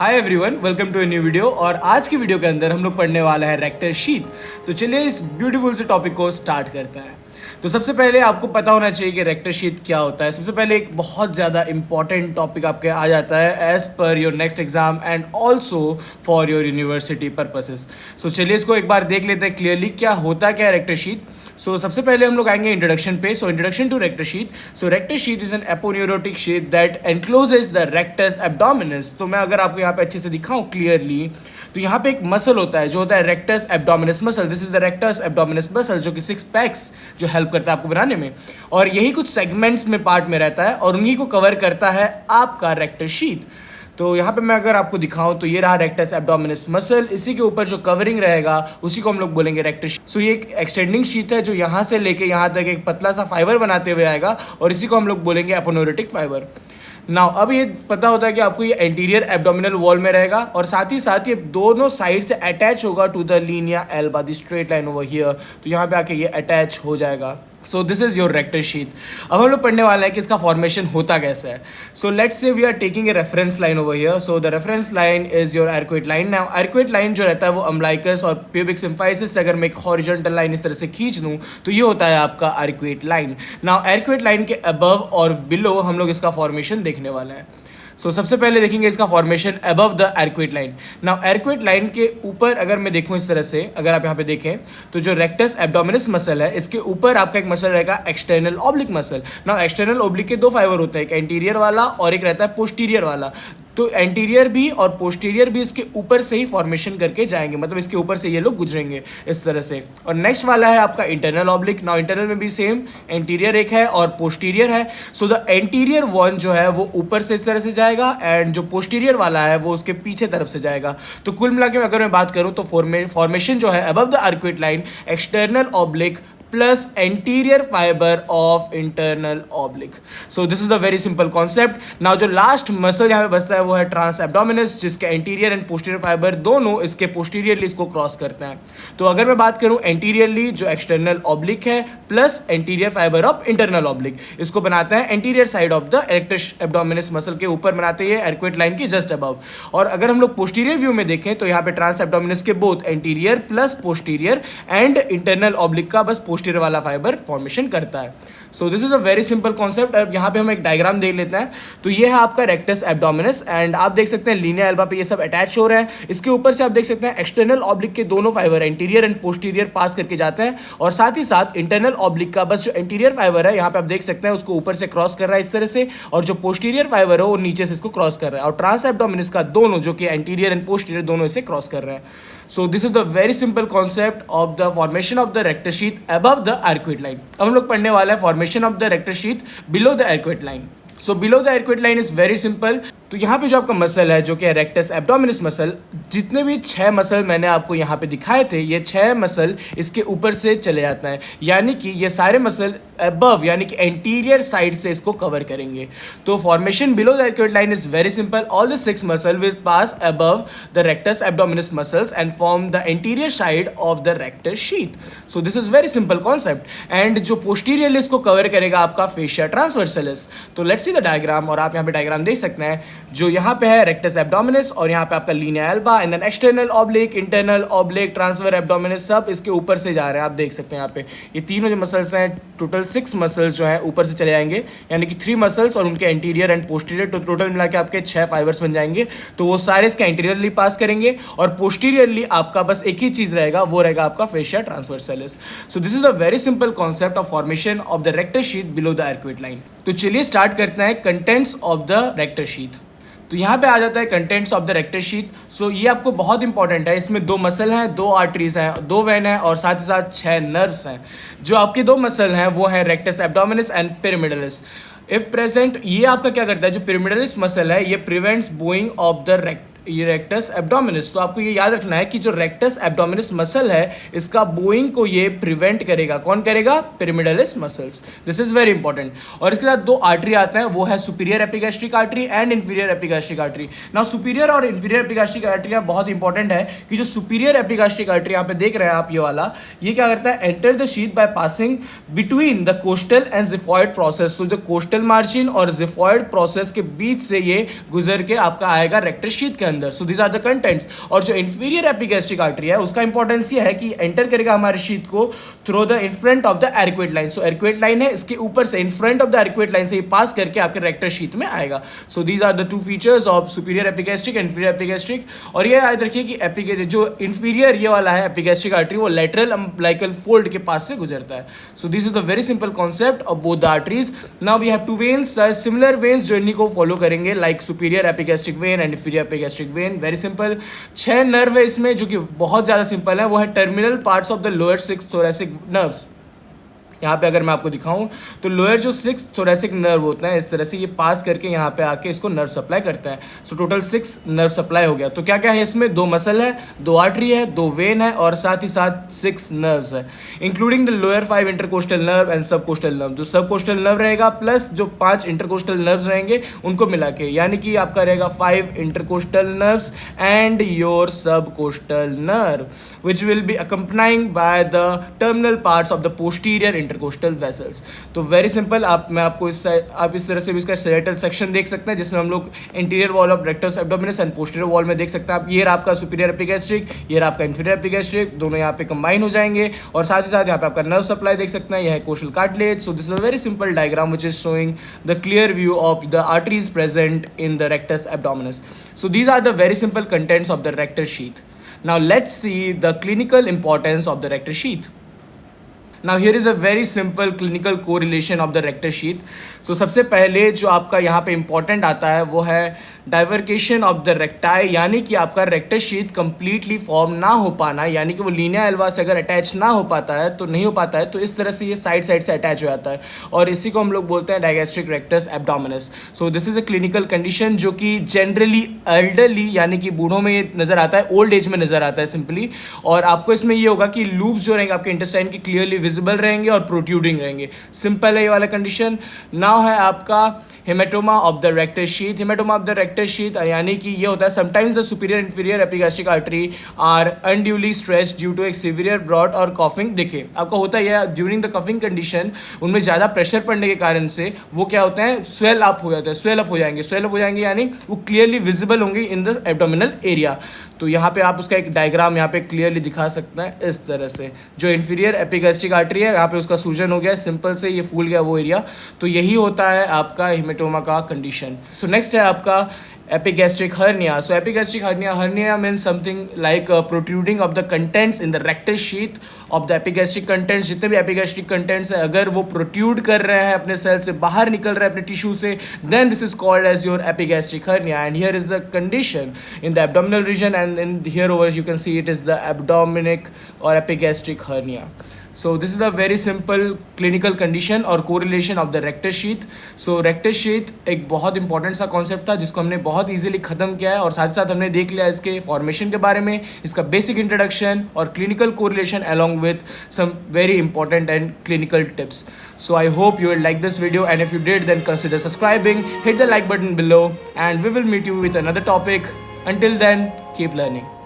Hi everyone, welcome to a new video. और आज की वीडियो के अंदर हम लोग पढ़ने वाला है रेक्टर शीट। तो चलिए इस ब्यूटीफुल से टॉपिक को स्टार्ट करते हैं। तो सबसे पहले आपको पता होना चाहिए कि रेक्टर शीट क्या होता है। सबसे पहले एक बहुत ज़्यादा इंपॉर्टेंट टॉपिक आपके आ जाता है as per your next exam and also for your university purposes. So चलिए इसको एक बार देख लेते हैं क्लियरली क्या होता क्या है रेक्टर शीट। सो सबसे पहले हम लोग आएंगे इंट्रोडक्शन पे। So introduction to rectus sheath. So rectus sheath is an aponeurotic sheet that encloses the rectus abdominis. तो मैं अगर आपको यहाँ पे अच्छे से दिखाऊं क्लियरली, तो यहाँ पे एक मसल होता है जो होता है rectus abdominis muscle. This is the rectus abdominis muscle जो कि 6 पैक्स जो हेल्प करता है आपको बनाने में, और यही कुछ सेगमेंट्स में पार्ट में रहता है और उन्हीं को कवर करता है आपका रेक्टर शीट। तो यहाँ पे मैं अगर आपको दिखाऊं तो ये रहा रेक्टस एब्डोमिनस मसल, इसी के ऊपर जो कवरिंग रहेगा उसी को हम लोग बोलेंगे रेक्टर शीट। सो ये एक एक्सटेंडिंग शीट है जो यहाँ से लेके यहाँ तक एक पतला सा फाइबर बनाते हुए आएगा और इसी को हम लोग बोलेंगे एपोन्यूरोटिक फाइबर। नाउ अब ये पता होता है कि आपको ये एंटीरियर एब्डोमिनल वॉल में रहेगा और साथ ही साथ ये दोनों साइड से अटैच होगा to the linea alba, the straight line over here. तो यहाँ पे आके ये अटैच हो जाएगा। So this is your rectus sheath. अब हम लोग पढ़ने वाले हैं कि इसका फॉर्मेशन होता कैसे है। So let's say we are taking a reference line over here. So the reference line is your arcuate line. Now arcuate line जो रहता है वो अम्बलाइकस और प्यूबिक सिम्फाइसिस से अगर मैं एक हॉरिजॉन्टल लाइन इस तरह से खींच दूं तो ये होता है आपका arcuate line. Now arcuate line के अबव और बिलो हम लोग इसका फॉर्मेशन देखने वाला है। सो सबसे पहले देखेंगे इसका formation above the arcuate line. Now arcuate line के ऊपर अगर मैं देखूं इस तरह से, अगर आप यहाँ पे देखें तो जो रेक्टस एब्डोमिनस मसल है इसके ऊपर आपका एक मसल रहेगा external oblique muscle. Now external oblique के 2 फाइबर होते हैं, एक एंटीरियर वाला और एक रहता है पोस्टीरियर वाला। तो एंटीरियर भी और पोस्टीरियर भी इसके ऊपर से ही फॉर्मेशन करके जाएंगे, मतलब इसके ऊपर से ये लोग गुजरेंगे इस तरह से। और नेक्स्ट वाला है आपका इंटरनल ऑब्लिक। नाउ इंटरनल में भी सेम, एंटीरियर एक है और पोस्टीरियर है। सो द एंटीरियर वन जो है वो ऊपर से इस तरह से जाएगा एंड जो पोस्टीरियर वाला है वो उसके पीछे तरफ से जाएगा। तो कुल मिला के अगर मैं बात करूँ तो फॉर्मेशन जो है above the arcuate line external oblique plus anterior fibre of internal oblique. So this is the very simple concept. Now जो लास्ट मसल यहाँ पे बचता है वो है ट्रांस एब्डोमिनस, जिसके एंटीरियर एंड पोस्टीरियर फाइबर दोनों इसके पोस्टीरियरली इसको क्रॉस करते हैं। तो अगर मैं बात करूँ एंटीरियरली जो एक्सटर्नल ऑब्लिक है plus anterior fibre of internal oblique, इसको बनाते हैं anterior side of the rectus abdominis muscle के ऊपर बनाते हैं आर्कुएट लाइन की जस्ट अबव। और अगर हम लोग पोस्टीरियर व्यू में देखें तो यहाँ पे ट्रांस एब्डोमिनस के both anterior plus posterior and internal oblique का बस पोस्टीरियर वाला फाइबर फॉर्मेशन करता है। So this is a very simple concept. अब यहाँ पे हम एक डायग्राम देख लेते हैं। तो ये है आपका रेक्टस एब्डोमिनस एंड आप देख सकते हैं लीनिया एल्बा पे ये सब अटैच हो रहा है। इसके ऊपर से आप देख सकते हैं एक्सटर्नल ऑब्लिक के दोनों फाइबर एंटीरियर एंड पोस्टीरियर पास करके जाते हैं और साथ ही साथ इंटरनल ऑब्लिक का बस जो एंटीरियर फाइबर है यहाँ पे आप देख सकते हैं उसको ऊपर से क्रॉस कर रहा है इस तरह से, और जो पोस्टीरियर फाइबर है वो नीचे से इसको क्रॉस कर रहा है, और ट्रांस एब्डोमिनस का दोनों जो कि एंटीरियर एंड पोस्टीरियर दोनों इसे क्रॉस कर रहे हैं। So this is the very simple concept of the formation of the rectus sheath above the arcuate line. अब हम लोग पढ़ने वाला है formation of the rectus sheath below the arcuate line. So below the arcuate line is very simple. तो यहाँ पे जो आपका मसल है जो कि रेक्टस एब्डोमिनस मसल, जितने भी 6 मसल मैंने आपको यहाँ पे दिखाए थे ये 6 मसल इसके ऊपर से चले जाता है, यानी कि ये सारे मसल अबव यानी कि एंटीरियर साइड से इसको कवर करेंगे। तो formation below the arcuate line is very simple. All the 6 muscle will pass above the rectus abdominis muscles and form the anterior side of the rectus sheath. So this is very simple concept. And जो posteriorly इसको cover करेगा आपका fascia ट्रांसवर्सलिस। तो let's see the diagram, और आप यहाँ पे diagram देख सकते हैं। जो यहाँ पे है रेक्टस एब्डोमिनस और यहाँ पे आपका linea alba and then external oblique, internal oblique, transversus abdominis सब इसके ऊपर से जा रहे हैं। आप देख सकते हैं यहाँ पे ये तीनों जो मसल्स हैं, टोटल 6 मसल्स जो है ऊपर से चले जाएंगे, यानी कि 3 मसल्स और उनके एंटीरियर एंड पोस्टीरियर, तो टोटल मिला के आपके 6 फाइबर्स बन जाएंगे। तो वो सारे इसके एंटीरियरली पास करेंगे और पोस्टीरियरली आपका बस एक ही चीज रहेगा, वो रहेगा आपका fascia transversalis. So this is a very simple concept of formation of the rectus sheath below the arcuate line. तो चलिए स्टार्ट करते हैं contents of the rectus sheath. तो यहाँ पे आ जाता है contents of the rectus sheath. So ये आपको बहुत इंपॉर्टेंट है। इसमें 2 मसल हैं, 2 आर्टरीज हैं, 2 वेन हैं और साथ ही साथ 6 नर्व्स हैं। जो आपके 2 मसल हैं वो हैं rectus abdominis and pyramidalis. If present ये आपका क्या करता है, जो पिरामिडलिस मसल है ये प्रिवेंट्स बोइंग ऑफ द ये रेक्टस एब्डोमिनस। तो आपको ये याद रखना है कि जो रेक्टस एब्डोमिनस मसल है इसका बोइंग को ये प्रिवेंट करेगा। कौन करेगा? Pyramidalis muscles. This is very important. और इसके साथ 2 आर्टरी आते हैं, वो है superior epigastric artery and inferior epigastric artery. Now superior और इंफीरियर एपिगैस्ट्रिक आर्टरी बहुत इंपॉर्टेंट है कि जो सुपीरियर एपिगैस्ट्रिक आर्टरी यहाँ पे देख रहे हैं आप, ये वाला, ये क्या करता है, enter the sheath by passing between the coastal and xiphoid process. तो जो कोस्टल मार्जिन और जिफॉइड प्रोसेस के बीच से ये गुजर के आपका आएगा रेक्टर शीथ के अंदर। अंदर। So these are the contents. और जो इंफीरियर एपिगैस्ट्रिक आर्टरी है उसका इंपॉर्टेंस ये है कि एंटर करेगा हमारे शीथ को through the in front of the arcuate line. So arcuate line है, इसके ऊपर से in front of the arcuate line से ये पास करके आपके रेक्टर शीथ में आएगा। So these are the two features of superior epigastric and inferior epigastric. और ये याद रखिए कि जो इंफीरियर ये वाला है एपिगैस्ट्रिक आर्टरी वो लेटरल अम्बिलिकल फोल्ड के पास से गुजरता है। So this is the very simple concept of both the arteries. Now we have two veins, similar veins जो इन्हीं को फॉलो करेंगे like superior epigastric vein and inferior epigastric vein. Very simple 6 nerve है इसमें जो कि बहुत ज़्यादा सिंपल है। वो है terminal parts of the lower 6 thoracic nerves. यहाँ पे अगर मैं आपको दिखाऊं तो लोअर जो 6 थोरैसिक नर्व होते हैं इस तरह से ये पास करके यहाँ पे आके इसको नर्व सप्लाई करता है। सो टोटल 6 नर्व सप्लाई हो गया। तो क्या क्या है इसमें, 2 मसल है, 2 आर्टरी है, 2 वेन है और साथ ही साथ 6 नर्व्स है, including the lower 5 intercostal nerve and सब कोस्टल नर्व। जो सब कोस्टल नर्व रहेगा प्लस जो 5 इंटरकोस्टल नर्व्स रहेंगे उनको मिला के, यानी कि आपका रहेगा 5 intercostal nerves and your subcostal nerve which will be accompanying by the terminal parts of the posterior intercostal vessels. तो वेरी सिंपल, आप इस तरह से भी इसका सेरेटल सेक्शन देख सकते हैं जिसमें हम लोग interior wall of rectus abdominis and posterior wall में देख सकते हैं आप। ये आपका सुपीरियर एपिगैस्ट्रिक, ये आपका इंफीरियर एपिगैस्ट्रिक, दोनों यहाँ पे कंबाइन हो जाएंगे। और साथ ही साथ यहाँ पे आपका नर्व सप्लाई देख सकते हैं, यह है costal cartilage. So this is a very simple diagram which is showing the clear view of the arteries present in the rectus abdominis. So these are the very simple contents of the rectus sheath. Now let's see the clinical importance of the rectus sheath. Now here is a very simple clinical correlation of the rectus sheath. So सबसे पहले जो आपका यहाँ पे important आता है वो है डाइवर्केशन ऑफ द रेक्टाई, यानी कि आपका रेक्टस शीथ कंप्लीटली फॉर्म ना हो पाना, यानी कि वो लीनिया एल्वा से अगर अटैच ना हो पाता है तो नहीं हो पाता है, तो इस तरह से ये साइड से अटैच हो जाता है और इसी को हम लोग बोलते हैं digastric rectus abdominis. So this is a clinical condition जो कि जनरली एल्डरली यानी कि बूढ़ों में ये नजर आता है, ओल्ड एज में नजर आता है सिंपली। और आपको इसमें ये होगा कि लूप्स जो रहेंगे आपके इंटेस्टाइन के क्लियरली विजिबल रहेंगे और प्रोट्रूडिंग रहेंगे। सिंपल है ये वाला कंडीशन। नाउ है आपका haematoma of the rectus sheath. Haematoma of the rectus sheath यानी कि ये होता है sometimes the superior inferior epigastric artery are unduly stressed due to एक सीवियर ब्रॉड और कॉफिंग। देखिए आपको होता है यह ड्यूरिंग द कफिंग कंडीशन, उनमें ज़्यादा प्रेशर पड़ने के कारण से वो क्या होते हैं, स्वेल अप हो जाते हैं, स्वेल अप हो जाएंगे यानी वो क्लियरली विजिबल होंगे इन द एब्डोमिनल एरिया। तो यहाँ पे आप उसका एक डायग्राम यहाँ पे क्लियरली दिखा सकते हैं इस तरह से। जो इन्फीरियर एपिगैस्ट्रिक आर्टरी है यहाँ पे उसका सूजन हो गया, सिंपल से ये फूल गया वो एरिया। तो यही होता है आपका हेमेटोमा का कंडीशन। सो नेक्स्ट है आपका epigastric hernia. So epigastric hernia means something like protruding of the contents in the rectus sheath of the epigastric contents. जितने भी epigastric contents है अगर वो protrude कर रहे हैं अपने सेल से, बाहर निकल रहे हैं अपने टिश्यू से, then this is called as your epigastric hernia. And here is the condition in the abdominal region, and in here over you can see it is the abdominic or epigastric hernia. So this is a very simple clinical condition और correlation of the rectus sheath. So rectus sheath एक बहुत important सा concept था जिसको हमने बहुत easily ख़त्म किया है और साथ ही साथ हमने देख लिया इसके फॉर्मेशन के बारे में, इसका बेसिक इंट्रोडक्शन और clinical correlation along with some very important and clinical tips. So I hope you will like this video, and if you did then consider subscribing, hit the like button below, and we will meet you with another topic. Until then, keep learning.